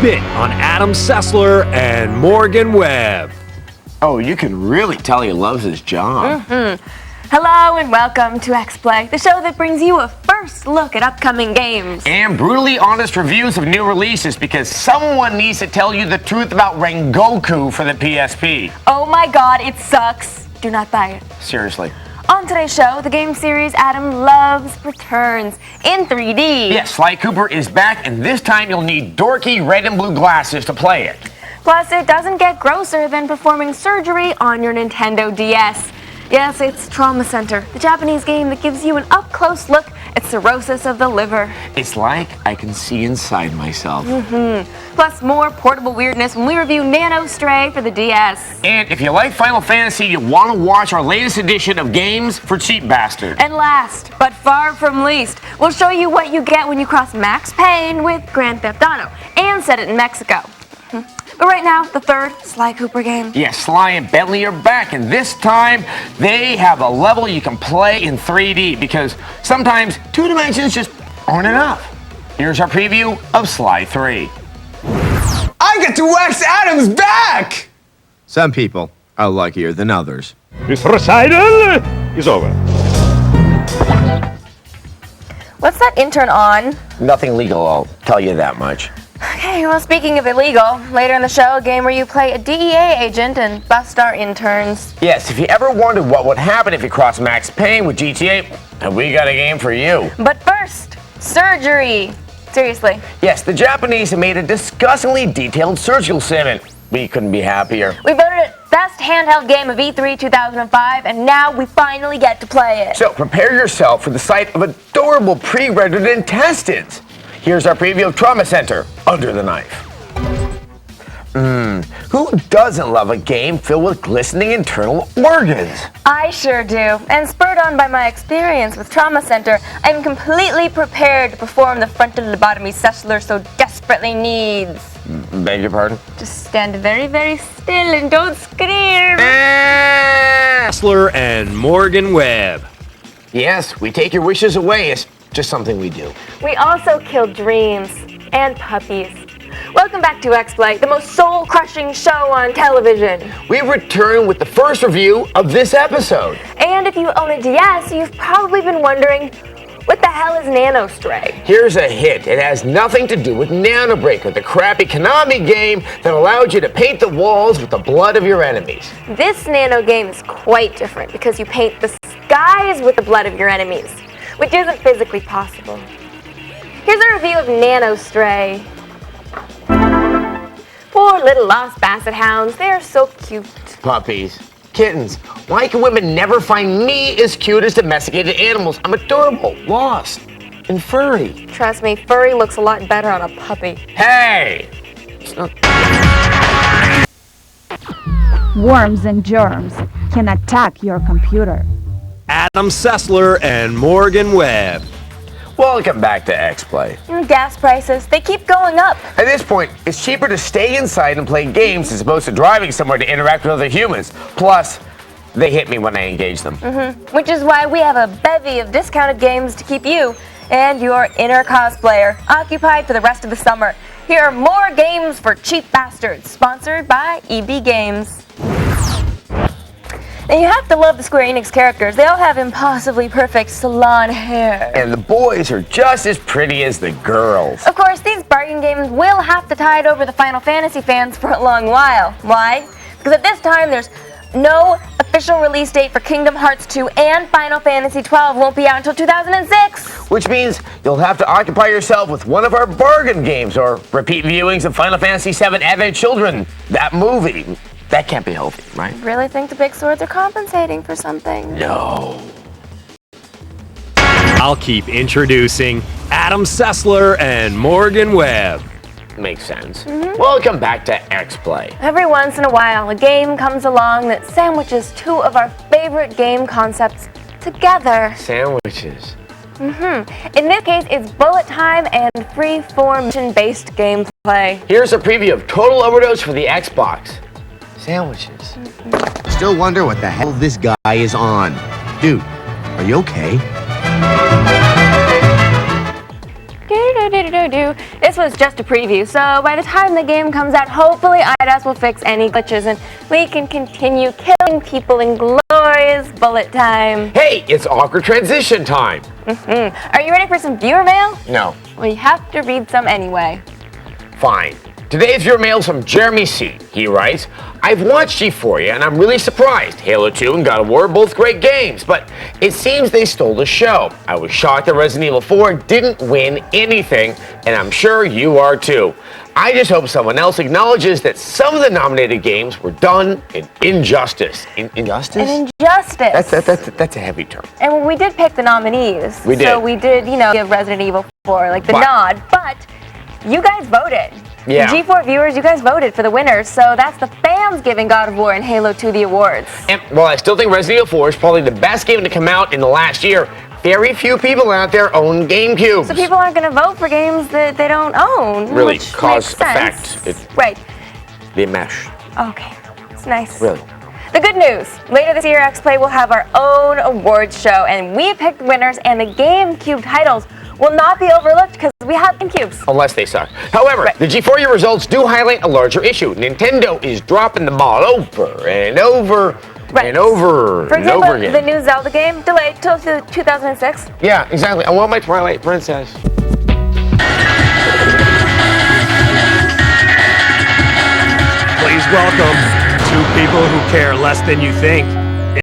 bit on Adam Sessler and Morgan Webb. Oh, you can really tell he loves his job. Hello and welcome to Xplay, the show that brings you a first look at upcoming games. And brutally honest reviews of new releases because someone needs to tell you the truth about Rengoku for the PSP. Oh my god, it sucks. Do not buy it. Seriously. On today's show, the game series Adam loves returns in 3D. Yes, Sly Cooper is back, and this time you'll need dorky red and blue glasses to play it. Plus, it doesn't get grosser than performing surgery on your Nintendo DS. Yes, it's Trauma Center, the Japanese game that gives you an up-close look at cirrhosis of the liver. It's like I can see inside myself. Plus, more portable weirdness when we review Nano Stray for the DS. And if you like Final Fantasy, you want to watch our latest edition of Games for Cheap Bastards. And last, but far from least, we'll show you what you get when you cross Max Payne with Grand Theft Auto and set it in Mexico. But right now, the third Sly Cooper game. Yes, Sly and Bentley are back, and this time they have a level you can play in 3D because sometimes 2 dimensions just aren't enough. Here's our preview of Sly 3. I get to wax Adam's back! Some people are luckier than others. This recital is over. What's that intern on? Nothing legal, I'll tell you that much. Okay, well, speaking of illegal, later in the show, a game where you play a DEA agent and bust our interns. Yes, if you ever wondered what would happen if you cross Max Payne with GTA, we got a game for you. But first, surgery. Seriously. Yes, the Japanese have made a disgustingly detailed surgical segment. We couldn't be happier. We voted it Best Handheld Game of E3 2005, and now we finally get to play it. So prepare yourself for the sight of adorable pre-rendered intestines. Here's our preview of Trauma Center, Under the Knife. Who doesn't love a game filled with glistening internal organs? I sure do. And spurred on by my experience with Trauma Center, I'm completely prepared to perform the frontal lobotomy Sessler so desperately needs. Beg your pardon? Just stand very, very still and don't scream. Sessler and Morgan Webb. Yes, we take your wishes away. It's just something we do. We also kill dreams and puppies. Welcome back to Xplay, the most soul-crushing show on television. We return with the first review of this episode. And if you own a DS, you've probably been wondering, what the hell is Nano Stray? Here's a hint. It has nothing to do with Nano Breaker, the crappy Konami game that allowed you to paint the walls with the blood of your enemies. This Nano game is quite different because you paint the skies with the blood of your enemies, which isn't physically possible. Here's a review of Nano Stray. Poor little lost basset hounds, they are so cute. Puppies. Kittens. Why can women never find me as cute as domesticated animals? I'm adorable, lost, and furry. Trust me, furry looks a lot better on a puppy. Hey! It's not... Worms and germs can attack your computer. Adam Sessler and Morgan Webb. Welcome back to Xplay. Gas prices, they keep going up. At this point, it's cheaper to stay inside and play games as opposed to driving somewhere to interact with other humans. Plus, they hit me when I engage them. Which is why we have a bevy of discounted games to keep you and your inner cosplayer occupied for the rest of the summer. Here are more games for cheap bastards, sponsored by EB Games. And you have to love the Square Enix characters. They all have impossibly perfect salon hair. And the boys are just as pretty as the girls. Of course, these bargain games will have to tide over the Final Fantasy fans for a long while. Why? Because at this time, there's no official release date for Kingdom Hearts 2, and Final Fantasy 12 won't be out until 2006. Which means you'll have to occupy yourself with one of our bargain games or repeat viewings of Final Fantasy VII Advent Children, that movie. That can't be healthy, right? Really think the big swords are compensating for something? No. I'll keep introducing Adam Sessler and Morgan Webb. Makes sense. Welcome back to Xplay. Every once in a while, a game comes along that sandwiches two of our favorite game concepts together. Sandwiches. In this case, it's bullet time and free-form mission-based gameplay. Here's a preview of Total Overdose for the Xbox. Sandwiches. Still wonder what the hell this guy is on. Dude, are you okay? This was just a preview, so by the time the game comes out, hopefully IDOS will fix any glitches and we can continue killing people in glorious bullet time. Hey, it's awkward transition time. Are you ready for some viewer mail? No. Well, you have to read some anyway. Fine. Today's viewer mail is from Jeremy C. He writes, I've watched G4 and I'm really surprised. Halo 2 and God of War are both great games, but it seems they stole the show. I was shocked that Resident Evil 4 didn't win anything, and I'm sure you are too. I just hope someone else acknowledges that some of the nominated games were done in injustice. Injustice? An injustice. That's a heavy term. And we did pick the nominees. We did. So we did, give Resident Evil 4 like the nod, but you guys voted. Yeah. The G4 viewers, you guys voted for the winners, so that's the fans giving God of War and Halo 2 the awards. And while I still think Resident Evil 4 is probably the best game to come out in the last year, very few people out there own GameCubes. So people aren't going to vote for games that they don't own. Really, which cause makes sense. effect. Right. They mesh. Okay. It's nice. Really. The good news, later this year, Xplay will have our own awards show, and we picked winners, and the GameCube titles will not be overlooked because we have GameCubes. Unless they suck. However, the G4 results do highlight a larger issue. Nintendo is dropping the ball over and over and over For and example, over again. the new Zelda game delayed till 2006. Yeah, exactly. I want my Twilight Princess. Please welcome two people who care less than you think.